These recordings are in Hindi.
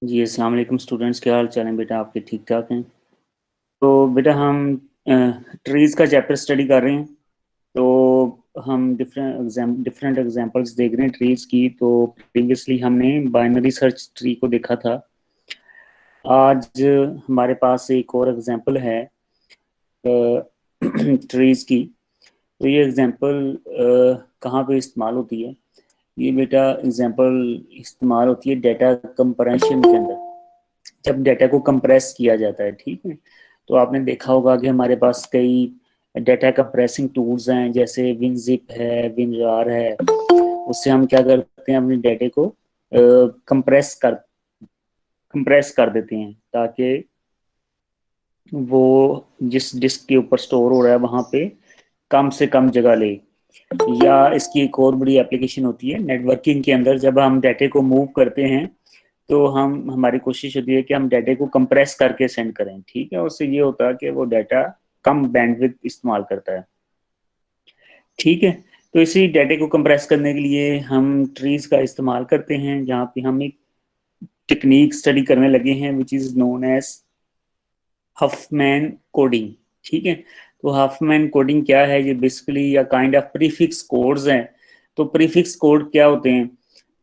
जी अस्सलाम वालेकुम स्टूडेंट्स, क्या हाल चाल है बेटा? आपके ठीक ठाक हैं? तो बेटा हम ट्रीज़ का चैप्टर स्टडी कर रहे हैं। तो हम डिफरेंट एग्जांपल्स देख रहे हैं ट्रीज़ की। तो प्रीवियसली हमने बाइनरी सर्च ट्री को देखा था। आज हमारे पास एक और एग्जांपल है ट्रीज़ की। तो ये एग्जांपल कहाँ पे इस्तेमाल होती है? ये बेटा एग्जांपल इस्तेमाल होती है डेटा कंप्रेंशन के अंदर। जब डेटा को कंप्रेस किया जाता है, ठीक है। तो आपने देखा होगा कि हमारे पास कई डेटा कंप्रेसिंग टूल्स हैं, जैसे विनजिप है, विनरार है। उससे हम क्या करते हैं, अपने डेटे को कंप्रेस कर देते हैं, ताकि वो जिस डिस्क के ऊपर स्टोर हो रहा है वहां पे कम से कम जगह ले। या इसकी एक और बड़ी एप्लीकेशन होती है नेटवर्किंग के अंदर। जब हम डाटे को मूव करते हैं तो हम हमारी कोशिश होती है कि हम डाटा को कंप्रेस करके सेंड करें, ठीक है। उससे ये होता है कि वो डाटा कम बैंडविड्थ इस्तेमाल करता है, ठीक है। तो इसी डाटा को कंप्रेस करने के लिए हम ट्रीज का इस्तेमाल करते हैं, जहाँ पे हम एक टेक्निक स्टडी करने लगे हैं which is known as Huffman coding, ठीक है। तो हफमैन कोडिंग क्या है? ये बेसिकली या काइंड ऑफ प्रीफिक्स कोड्स हैं। तो प्रीफिक्स कोड क्या होते हैं?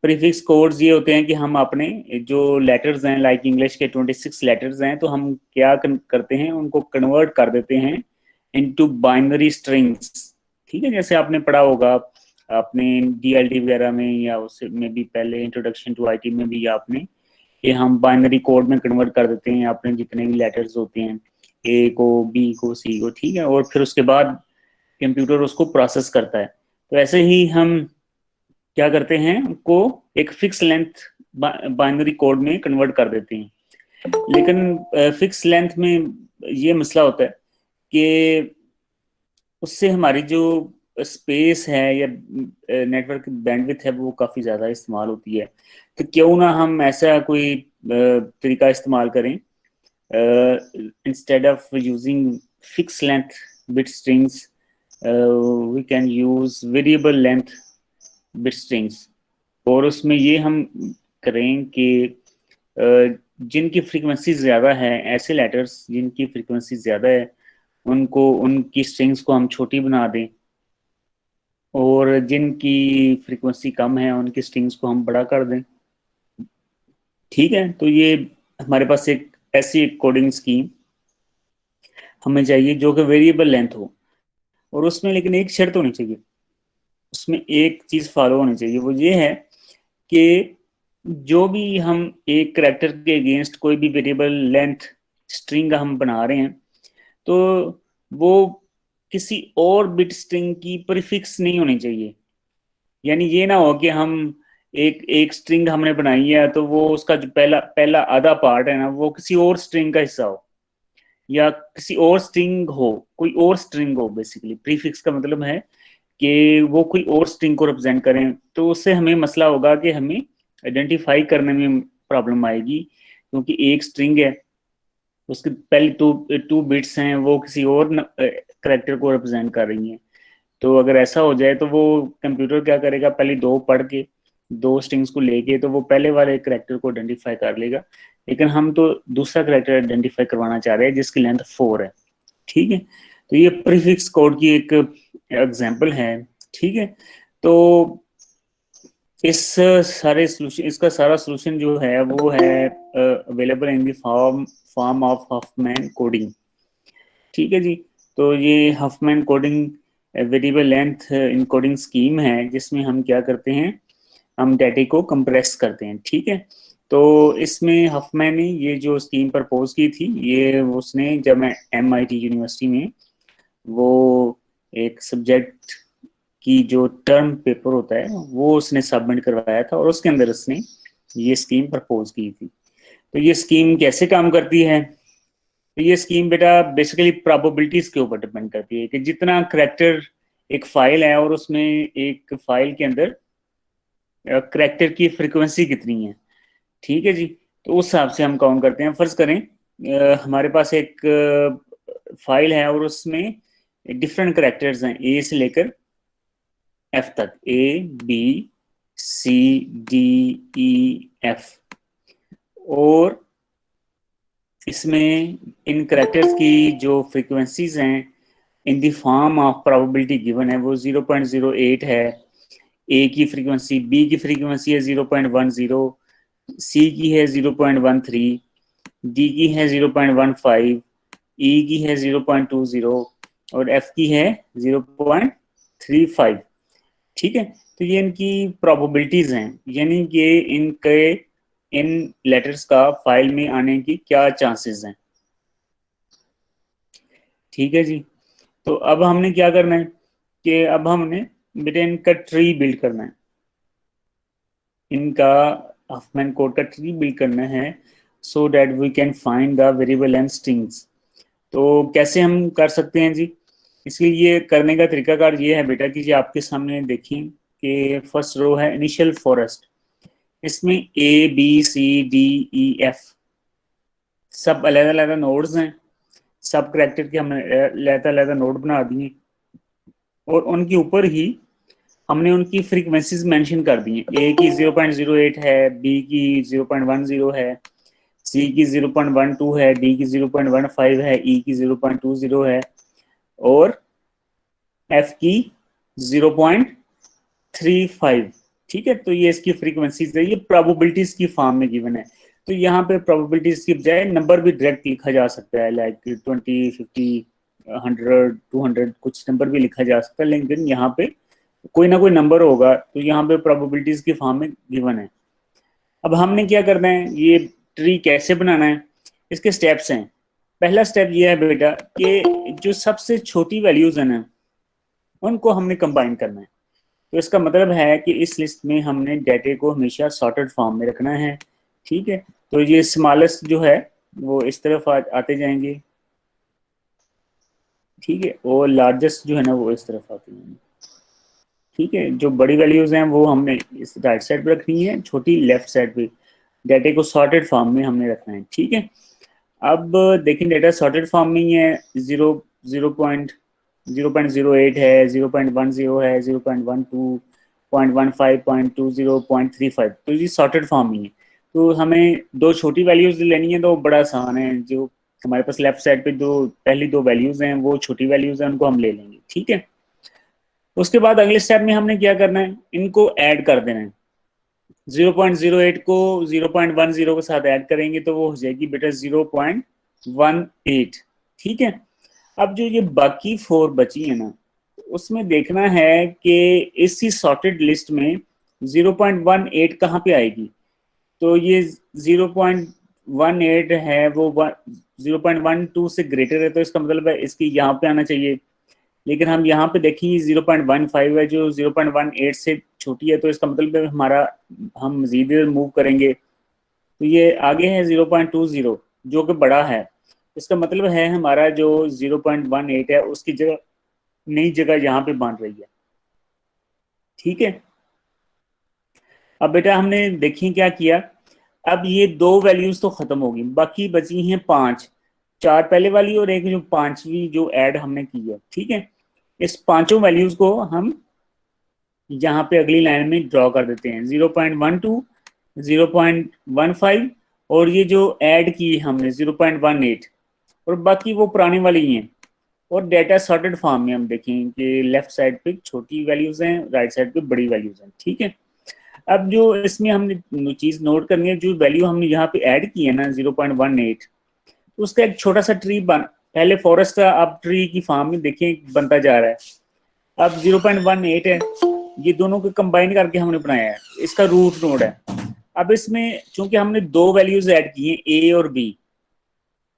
प्रीफिक्स कोड्स ये होते हैं कि हम अपने जो लेटर्स हैं, लाइक इंग्लिश के 26 लेटर्स हैं, तो हम क्या करते हैं, उनको कन्वर्ट कर देते हैं इनटू बाइनरी स्ट्रिंग्स, ठीक है। जैसे आपने पढ़ा होगा अपने डीएलडी वगैरह में, या उससे में भी पहले इंट्रोडक्शन टू आईटी में भी आपने, कि हम बाइनरी कोड में कन्वर्ट कर देते हैं अपने जितने भी लेटर्स होते हैं, ए को, बी को, सी को, ठीक है। और फिर उसके बाद कंप्यूटर उसको प्रोसेस करता है। तो ऐसे ही हम क्या करते हैं, को एक फिक्स लेंथ बाइनरी कोड में कन्वर्ट कर देते हैं। लेकिन फिक्स लेंथ में ये मसला होता है कि उससे हमारी जो स्पेस है या नेटवर्क बैंडविड्थ है वो काफ़ी ज़्यादा इस्तेमाल होती है। तो क्यों ना हम ऐसा कोई तरीका इस्तेमाल करें, instead of using fix length bit strings, we can use variable length bit strings. और उसमें ये हम करें कि जिनकी फ्रीक्वेंसी ज़्यादा है, ऐसे लेटर्स जिनकी फ्रीक्वेंसी ज़्यादा है, उनको उनकी स्ट्रिंग्स को हम छोटी बना दें, और जिनकी फ्रीक्वेंसी कम है उनकी स्ट्रिंग्स को हम बड़ा कर दें, ठीक है। तो ये हमारे पास एक ऐसी कोडिंग स्कीम हमें चाहिए जो कि वेरिएबल लेंथ हो। और उसमें लेकिन एक शर्त होनी चाहिए, उसमें एक चीज़ फॉलो होनी चाहिए, वो ये है कि जो भी हम एक करेक्टर के अगेंस्ट कोई भी वेरिएबल लेंथ स्ट्रिंग हम बना रहे हैं, तो वो किसी और बिट स्ट्रिंग की प्रीफिक्स नहीं होनी चाहिए। यानी ये ना हो कि हम एक एक स्ट्रिंग हमने बनाई है, तो वो उसका जो पहला पहला आधा पार्ट है ना, वो किसी और स्ट्रिंग का हिस्सा हो, या किसी और स्ट्रिंग हो, कोई और स्ट्रिंग हो। बेसिकली प्रीफिक्स का मतलब है कि वो कोई और स्ट्रिंग को रिप्रेजेंट करें। तो उससे हमें मसला होगा कि हमें आइडेंटिफाई करने में प्रॉब्लम आएगी, क्योंकि एक स्ट्रिंग है, उसके पहले टू टू बिट्स हैं, वो किसी और करेक्टर को रिप्रेजेंट कर रही हैं। तो अगर ऐसा हो जाए तो वो कंप्यूटर क्या करेगा, पहले दो पढ़ के, दो स्ट्रिंग्स को लेके, तो वो पहले वाले करेक्टर को आइडेंटिफाई कर लेगा। लेकिन हम तो दूसरा करेक्टर आइडेंटिफाई करवाना चाह रहे हैं जिसकी लेंथ 4 है, ठीक है। तो ये प्रीफिक्स कोड की एक एग्जांपल है, ठीक है। तो इस सारे सोल्यूशन इसका सारा सोल्यूशन जो है वो है available in the form of Huffman coding, ठीक है जी। तो ये Huffman coding variable length encoding scheme है, जिसमें हम क्या करते हैं, हम डाटा को कंप्रेस करते हैं, ठीक है। तो इसमें हफमैन ने ये जो स्कीम प्रपोज की थी, ये उसने जब मैं एमआईटी यूनिवर्सिटी में वो एक सब्जेक्ट की जो टर्म पेपर होता है वो उसने सबमिट करवाया था, और उसके अंदर उसने ये स्कीम प्रपोज की थी। तो ये स्कीम कैसे काम करती है? तो ये स्कीम बेटा बेसिकली प्रोबेबिलिटीज के ऊपर डिपेंड करती है कि जितना करेक्टर, एक फाइल है और उसमें एक फाइल के अंदर करेक्टर की फ्रीक्वेंसी कितनी है, ठीक है जी। तो उस हिसाब से हम काउंट करते हैं। फर्ज करें हमारे पास एक फाइल है और उसमें डिफरेंट करेक्टर्स हैं, ए से लेकर एफ तक, A B C D E F. और इसमें इन करेक्टर्स की जो फ्रीक्वेंसीज हैं in the form of probability given है वो 0.08 है। ए की फ्रीक्वेंसी, बी की फ्रीक्वेंसी है 0.10, सी की है 0.13, डी की है 0.15, ई की है 0.20 और एफ की है 0.35। ठीक है, तो ये इनकी प्रोबेबिलिटीज हैं, यानी कि इनके इन लेटर्स का फाइल में आने की क्या चांसेस हैं। ठीक है जी, तो अब हमने क्या करना है कि अब हमने बेटा इनका ट्री बिल्ड करना है, इनका हफमैन कोड का ट्री बिल्ड करना है so that we can find the variable and strings. तो कैसे हम कर सकते हैं जी, इसके लिए करने का तरीकाकार ये है बेटा कि जी आपके सामने देखें कि फर्स्ट रो है इनिशियल फॉरेस्ट, इसमें A B C D E F सब अलग अलग नोड्स हैं, सब करेक्टर के हमने अलग अलग नोड बना दिए और उनके ऊपर ही हमने उनकी फ्रीक्वेंसीज मेंशन कर दी हैं। ए की 0.08 है, बी की 0.10 है, सी की 0.12 है, डी की 0.15 है, ई की 0.20 है और एफ की 0.35। ठीक है, तो ये इसकी फ्रीक्वेंसीज है, ये प्रोबेबिलिटीज की फॉर्म में गिवन है। तो यहाँ पे प्रोबेबिलिटीज की बजाय नंबर भी डायरेक्ट लिखा जा सकता है, लाइक 20, 50, 100, 200 कुछ नंबर भी लिखा जा सकता है, लेकिन यहाँ पे कोई ना कोई नंबर होगा, तो यहाँ पे प्रोबेबिलिटीज की फॉर्म में गिवन है। अब हमने क्या करना है, ये ट्री कैसे बनाना है, इसके स्टेप्स हैं। पहला स्टेप ये है बेटा कि जो सबसे छोटी वैल्यूज है ना उनको हमने कंबाइन करना है। तो इसका मतलब है कि इस लिस्ट में हमने डेटे को हमेशा सॉर्टेड फॉर्म में रखना है। ठीक है, तो ये स्मॉलेस्ट जो है वो इस तरफ आते जाएंगे, ठीक है, और लार्जेस्ट जो है ना वो इस तरफ आते जाएंगे। ठीक है, जो बड़ी वैल्यूज हैं वो हमने इस राइट साइड पे रखनी है, छोटी लेफ्ट साइड पे। डेटे को सॉर्टेड फॉर्म में हमने रखना है। ठीक है, अब देखें डेटा सॉर्टेड फॉर्म में ही है, 0.08 है, 0.10 है, 0.12, 0.15, 0.20, 0.35, तो ये सॉर्टेड फॉर्म ही है। तो हमें दो छोटी वैल्यूज लेनी है तो बड़ा आसान है, जो हमारे पास लेफ्ट साइड पे जो पहली दो वैल्यूज हैं वो छोटी वैल्यूज हैं, उनको हम ले लेंगे। ठीक है, उसके बाद अगले स्टेप में हमने क्या करना है, इनको ऐड कर देना है। 0.08 को 0.10 के साथ ऐड करेंगे तो वो हो जाएगी बेटा 0.18। ठीक है, अब जो ये बाकी 4 बची है ना उसमें देखना है कि इसी सॉर्टेड लिस्ट में 0.18 कहाँ पे आएगी। तो ये 0.18 है वो 0.12 से ग्रेटर है, तो इसका मतलब है इसकी यहाँ पे आना चाहिए। लेकिन हम यहाँ पे देखेंगे 0.15 है जो 0.18 से छोटी है, तो इसका मतलब है हमारा हम मजीद मूव करेंगे तो ये आगे है 0.20 जो कि बड़ा है। इसका मतलब है हमारा जो 0.18 है उसकी जगह नई जगह यहाँ पे बन रही है। ठीक है, अब बेटा हमने देखिए क्या किया, अब ये 2 वैल्यूज तो खत्म होगी, बाकी बची हैं 5, 4 पहले वाली और एक जो 5वीं जो ऐड हमने की है। ठीक है, इस पांचों वैल्यूज को हम यहाँ पे अगली लाइन में ड्रॉ कर देते हैं, 0.12, 0.15 और ये जो ऐड की हमने 0.18 और बाकी वो पुरानी वाली ही हैं। और डेटा सॉर्टेड फॉर्म में हम देखें कि लेफ्ट साइड पे छोटी वैल्यूज हैं, राइट साइड पे बड़ी वैल्यूज हैं। ठीक है, अब जो इसमें हमने चीज नोट करनी है, जो वैल्यू हमने यहाँ पे ऐड की है ना 0.18, उसका एक छोटा सा ट्री बन, पहले फॉरेस्ट का अब ट्री की फॉर्म में देखें बनता जा रहा है। अब 0.18 है, ये दोनों को कंबाइन करके हमने बनाया है, इसका रूट नोड है। अब इसमें चूंकि हमने 2 वैल्यूज ऐड की हैं ए और बी,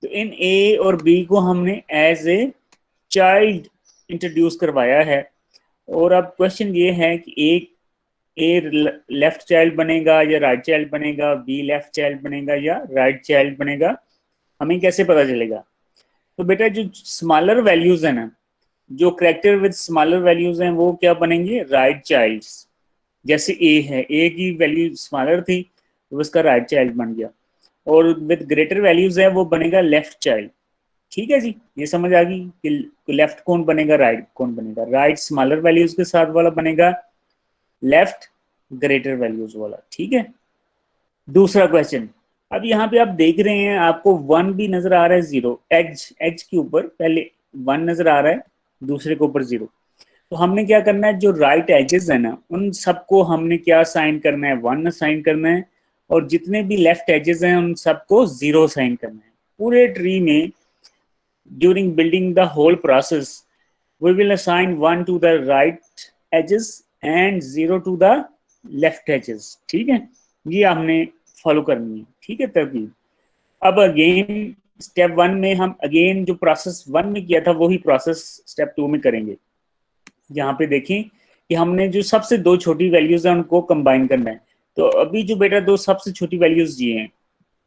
तो इन ए और बी को हमने एज ए चाइल्ड इंट्रोड्यूस करवाया है। और अब क्वेश्चन ये है कि एक ए लेफ्ट चाइल्ड बनेगा या राइट चाइल्ड बनेगा, बी लेफ्ट चाइल्ड बनेगा या राइट चाइल्ड बनेगा, हमें कैसे पता चलेगा। तो बेटा जो स्मॉलर वैल्यूज है ना, जो करेक्टर विद स्मॉलर वैल्यूज हैं वो क्या बनेंगे, राइट चाइल्ड्स। जैसे ए है, ए की वैल्यू स्मॉलर थी तो उसका राइट चाइल्ड बन गया, और विद ग्रेटर वैल्यूज है वो बनेगा लेफ्ट चाइल्ड। ठीक है जी, ये समझ आ गई कि लेफ्ट कौन बनेगा, राइट कौन बनेगा। राइट स्मॉलर वैल्यूज के साथ वाला बनेगा, लेफ्ट ग्रेटर वैल्यूज वाला। ठीक है, दूसरा क्वेश्चन, अब यहाँ पे आप देख रहे हैं, आपको 1 भी नजर आ रहा है, 0 एज एज के ऊपर पहले 1 नजर आ रहा है, दूसरे के ऊपर 0। तो हमने क्या करना है, जो राइट एजेस है ना उन सबको हमने क्या साइन करना है, 1 साइन करना है, और जितने भी लेफ्ट एजेस हैं उन सबको 0 साइन करना है। पूरे ट्री में during building the whole process we will assign 1 to the right edges and 0 to the left edges। ठीक है, ये हमने फॉलो करनी है। ठीक है तरकीब। अब अगेन स्टेप 1 में हम अगेन जो प्रोसेस 1 में किया था वही प्रोसेस स्टेप 2 में करेंगे। यहाँ पे देखें कि हमने जो सबसे दो छोटी वैल्यूज है उनको कंबाइन करना है। तो अभी जो बेटा दो सबसे छोटी वैल्यूज दिए हैं,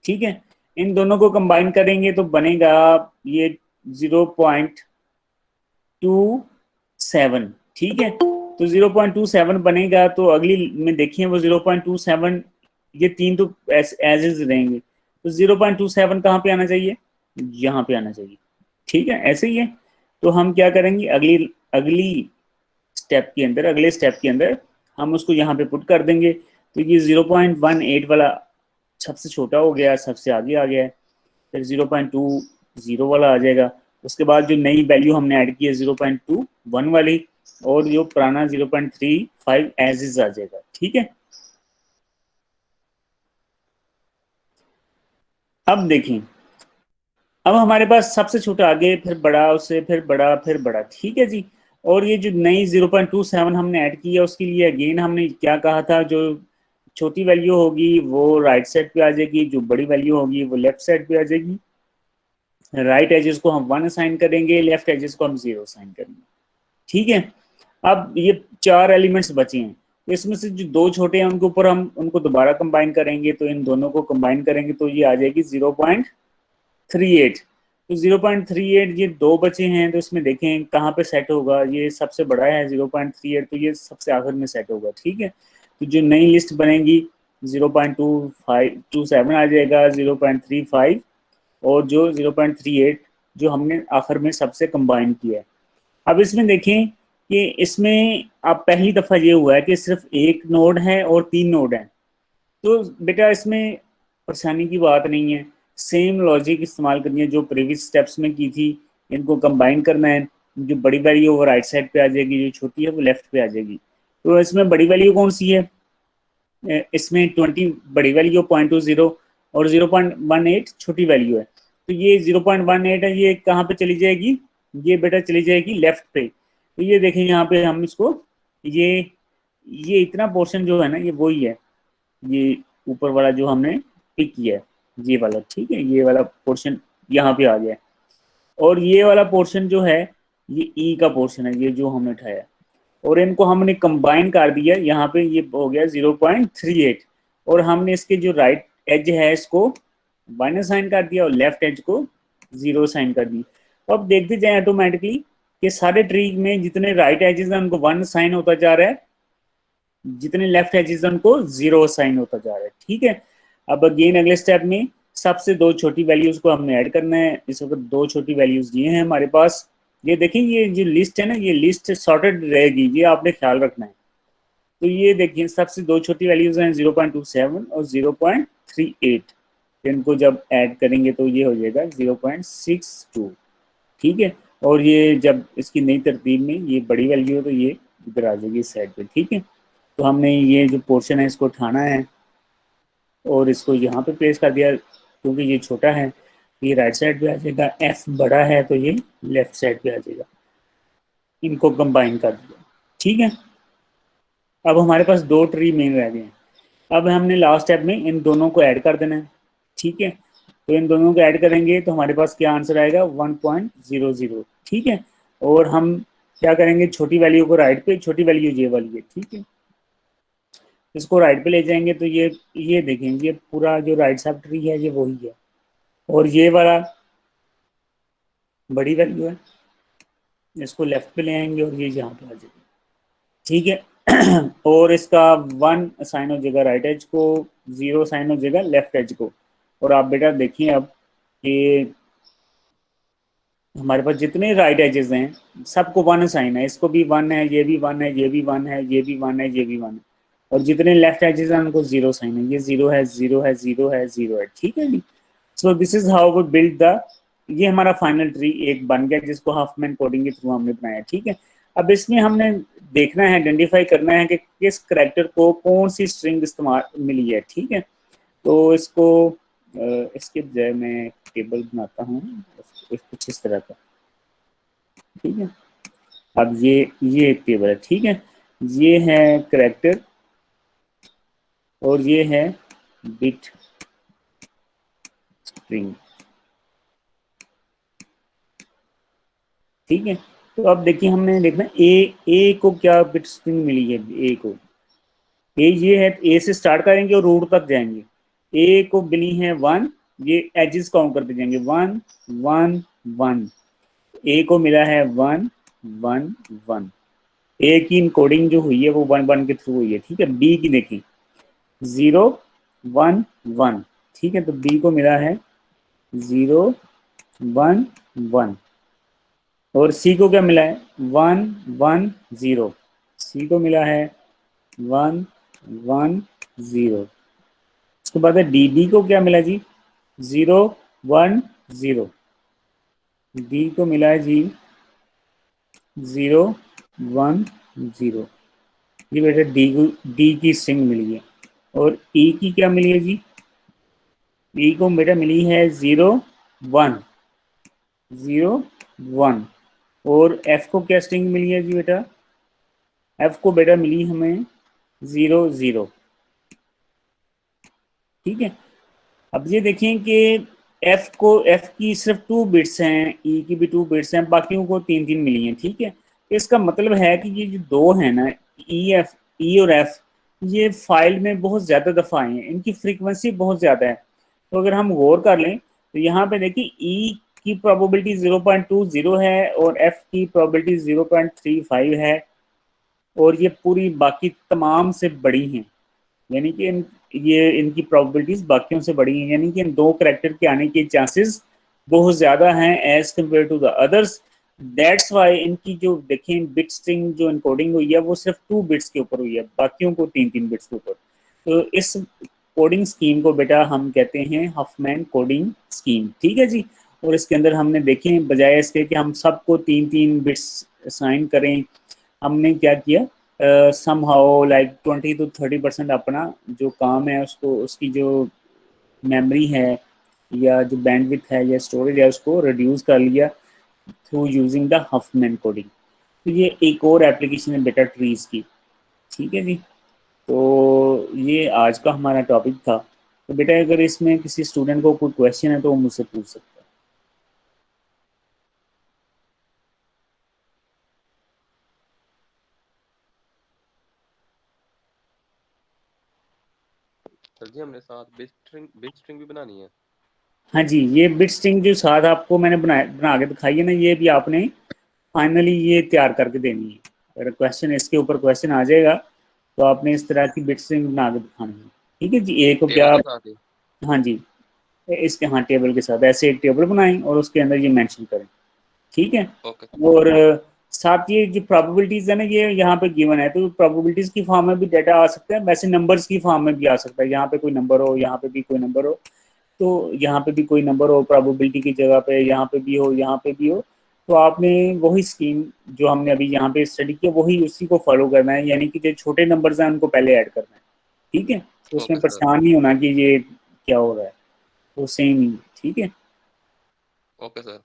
ठीक है, इन दोनों को कंबाइन करेंगे तो बनेगा ये 0.27। ठीक है, तो 0.27 बनेगा। तो अगली में देखिए वो 0.27, ये तीन तो एज इज रहेंगे, तो 0.27 कहाँ पे आना चाहिए, यहाँ पे आना चाहिए। ठीक है, ऐसे ही है। तो हम क्या करेंगे, अगली अगली स्टेप के अंदर, अगले स्टेप के अंदर हम उसको यहाँ पे पुट कर देंगे। तो ये 0.18 वाला सबसे छोटा हो गया, सबसे आगे आ गया है। फिर 0.20 वाला आ जाएगा। उसके बाद जो नई वैल्यू हमने ऐड की है 0.21 वाली, और जो पुराना 0.35 एज इज आ जाएगा। ठीक है, अब देखें, अब हमारे पास सबसे छोटा आगे, फिर बड़ा, उससे फिर बड़ा, फिर बड़ा। ठीक है जी। और ये जो नई 0.27 हमने ऐड की है उसके लिए अगेन हमने क्या कहा था, जो छोटी वैल्यू होगी वो राइट साइड पे आ जाएगी, जो बड़ी वैल्यू होगी वो लेफ्ट साइड पे आ जाएगी। राइट एजेस को हम 1 साइन करेंगे, लेफ्ट एजेस को हम 0 साइन करेंगे। ठीक है, अब ये चार एलिमेंट्स बचे हैं, तो इसमें से जो दो छोटे हैं उनके ऊपर हम उनको दोबारा कंबाइन करेंगे। तो इन दोनों को कंबाइन करेंगे तो ये आ जाएगी 0.38। तो 0.38 ये दो बचे हैं, तो इसमें देखें कहाँ पे सेट होगा, ये सबसे बड़ा है 0.38, तो ये सबसे आखिर में सेट होगा। ठीक है, तो जो नई लिस्ट बनेगी 0.27 आ जाएगा, 0.35, और जो 0.38 जो हमने आखिर में सबसे कंबाइन किया है। अब इसमें देखें कि इसमें अब पहली दफ़ा ये हुआ है कि सिर्फ एक नोड है और 3 नोड हैं। तो बेटा इसमें परेशानी की बात नहीं है, सेम लॉजिक इस्तेमाल करनी है जो प्रीवियस स्टेप्स में की थी। इनको कंबाइन करना है, जो बड़ी वैल्यू वो राइट साइड पे आ जाएगी, जो छोटी है वो लेफ्ट पे आ जाएगी। तो इसमें बड़ी वैल्यू कौन सी है, इसमें 20 बड़ी वैल्यू, 0.20 और 0.18 छोटी वैल्यू है। तो ये 0.18 है, ये कहाँ पे चली जाएगी, ये बेटा चली जाएगी लेफ्ट पे। तो ये देखें यहाँ पे हम इसको, ये इतना पोर्शन जो है ना ये वही है, ये ऊपर वाला जो हमने पिक किया है, ये वाला। ठीक है, ये वाला पोर्शन यहाँ पे आ गया है। और ये वाला पोर्शन जो है ये ई का पोर्शन है, ये जो हमने उठाया, और इनको हमने कंबाइन कर दिया, यहाँ पे ये हो गया 0.38। और हमने इसके जो राइट एज है इसको माइनस साइन कर दिया और लेफ्ट एज को 0 साइन कर दी। तो अब देखते जाए ऑटोमेटिकली कि सारे ट्री में जितने राइट एजेस हैं उनको 1 साइन होता जा रहा है, जितने लेफ्ट एजेस हैं उनको 0 साइन होता जा रहा है। ठीक है, अब अगेन अगले स्टेप में सबसे दो छोटी वैल्यूज को हमने ऐड करना है। इस वक्त दो छोटी वैल्यूज दिए हैं हमारे पास। ये देखें, ये जो लिस्ट है ना ये लिस्ट सॉर्टेड रहेगी, ये आपने ख्याल रखना है। तो ये देखिए सबसे दो छोटी वैल्यूज हैं 0.27 और 0.38। इनको जब ऐड करेंगे तो ये हो जाएगा 0.62। ठीक है, और ये जब इसकी नई तरतीब में ये बड़ी वैल्यू है तो ये इधर आ जाएगी साइड पे। ठीक है, तो हमने ये जो पोर्शन है इसको उठाना है और इसको यहाँ पे प्लेस कर दिया, क्योंकि ये छोटा है ये राइट साइड पे आ जाएगा, एफ बड़ा है तो ये लेफ्ट साइड पे आ जाएगा। इनको कंबाइन कर दिया। ठीक है, अब हमारे पास दो ट्री मेन रह गए हैं। अब हमने लास्ट स्टेप में इन दोनों को ऐड कर देना है। ठीक है, तो इन दोनों को ऐड करेंगे तो हमारे पास क्या आंसर आएगा, 1.00। ठीक है, और हम क्या करेंगे, छोटी वैल्यू को राइट पे, छोटी वैल्यू ये वाली है। ठीक है, इसको राइट पे ले जाएंगे तो ये देखेंगे पूरा जो राइट सब ट्री है ये वही है, और ये वाला बड़ी वैल्यू है, इसको लेफ्ट पे ले आएंगे और ये यहाँ पे आ जाएगा। ठीक है, और इसका 1 साइन हो जाएगा राइट एज को, 0 साइन हो जाएगा लेफ्ट एज को। और आप बेटा देखिए अब कि हमारे पास जितने राइट एजेस हैं सबको 1 साइन है, इसको भी 1 है, ये भी 1 है, ये भी 1 है, ये भी 1 है, ये भी 1 है। और जितने लेफ्ट एजेस हैं उनको जीरो साइन है, ये जीरो है, जीरो है, जीरो है, जीरो है, ठीक है जी। So this is how we build the, ये हमारा फाइनल ट्री एक बन गया जिसको हाफमैन कोडिंग के थ्रू हमने बनाया, ठीक है। अब इसमें हमने देखना है, आइडेंटिफाई करना है कि किस करैक्टर को कौन सी स्ट्रिंग इस्तेमाल मिली है, ठीक है। तो इसको इसके बजाय मैं टेबल बनाता हूँ कुछ इस तरह का, ठीक है। अब ये एक टेबल है, ठीक है। ये है करैक्टर और ये है बिट स्ट्रिंग, ठीक है। तो अब देखिए हमने देखना ए को क्या बिट स्ट्रिंग मिली है, ए को, ये है, ए से स्टार्ट करेंगे और रूट तक जाएंगे। ए को मिली है वन, ये एजेस काउंट करते जाएंगे, वन वन वन। ए को मिला है वन वन वन। ए की इनकोडिंग जो हुई है वो वन वन के थ्रू हुई है, ठीक है। बी की देखें, जीरो वन वन, ठीक है। तो बी को मिला है जीरो वन वन। और सी को क्या मिला है, वन वन जीरो। सी को मिला है वन वन जीरो। उसके बाद है डी, डी को क्या मिला जी, जीरो वन जीरो। डी को मिला है जी जीरो वन जीरो। ये बेटा डी को, डी की स्ट्रिंग मिली है। और ई की क्या मिली है जी, ई को बेटा मिली है जीरो वन जीरो वन। और एफ को क्या स्ट्रिंग मिली है जी बेटा, एफ को बेटा मिली हमें जीरो जीरो, ठीक है। अब ये देखें कि एफ को, एफ की सिर्फ टू बिट्स हैं, ई की भी टू बिट्स हैं, बाकियों को तीन तीन मिली हैं, ठीक है। इसका मतलब है कि ये जो दो है ना, ई और एफ, ये फाइल में बहुत ज़्यादा दफ़ा आए हैं, इनकी फ्रीक्वेंसी बहुत ज़्यादा है। तो अगर हम गौर कर लें तो यहाँ पे देखिए ई की प्रोबेबिलिटी 0.20 है और एफ की प्रोबेबिलिटी 0.35 है, और ये पूरी बाकी तमाम से बड़ी हैं। यानी कि ये इनकी प्रोबेबिलिटीज बाकियों से बड़ी हैं, यानी कि इन दो करेक्टर के आने के चांसेस बहुत ज़्यादा हैं as compared to the others. That's why इनकी जो देखें बिट स्ट्रिंग जो इनकोडिंग हुई है वो सिर्फ टू बिट्स के ऊपर हुई है, बाकियों को तीन तीन बिट्स के ऊपर। तो इस कोडिंग स्कीम को बेटा हम कहते हैं हफमैन कोडिंग स्कीम, ठीक है जी। और इसके अंदर हमने देखें बजाय इसके कि हम सबको तीन तीन बिट्स असाइन करें, हमने क्या किया, समहाउ लाइक 20 to 30% अपना जो काम है उसको, उसकी जो मेमोरी है या जो बैंडविड्थ है या स्टोरेज है उसको रिड्यूस कर लिया through using the Huffman coding. तो ये एक और एप्लीकेशन है बेटा ट्रीज की, ठीक है जी। तो ये आज का हमारा टॉपिक था। तो बेटा अगर इसमें किसी स्टूडेंट को कोई क्वेश्चन है तो वो मुझसे पूछ सकता है। सर जी हमने साथ बिट स्ट्रिंग भी बनानी है। हाँ जी, ये बिट स्ट्रिंग जो साथ आपको मैंने बना के दिखाई है ना, ये भी आपने फाइनली ये तैयार करके देनी है। अगर क्वेश्चन इसके ऊपर क्वेश्चन आ जाएगा तो आपने इस तरह की बिट स्ट्रिंग बना के दिखानी है, ठीक है जी। एक को टेबल क्या, के साथ ही। हाँ जी, इसके, हाँ टेबल के साथ ऐसे एक टेबल बनाएं और उसके अंदर ये मेंशन करें, ठीक है। ओके। और साथ ये जो प्रोबेबिलिटीज है ना ये यहाँ पे गिवन है, तो प्रोबेबिलिटीज की फॉर्म में भी डाटा आ सकता है, वैसे नंबर्स की फॉर्म में भी आ सकता है। यहाँ पे कोई नंबर हो, यहाँ पे भी कोई नंबर हो, तो यहाँ पे भी कोई नंबर हो प्रोबेबिलिटी की जगह पे, यहाँ पे भी हो, यहाँ पे भी हो। तो आपने वही स्कीम जो हमने अभी यहाँ पे स्टडी किया वही उसी को फॉलो करना है, यानी कि जो छोटे नंबर्स हैं उनको पहले ऐड करना है, ठीक है। तो उसमें ओके सर। परेशान नहीं होना कि ये क्या हो रहा है, वो सेम ही, ठीक है। Okay sir.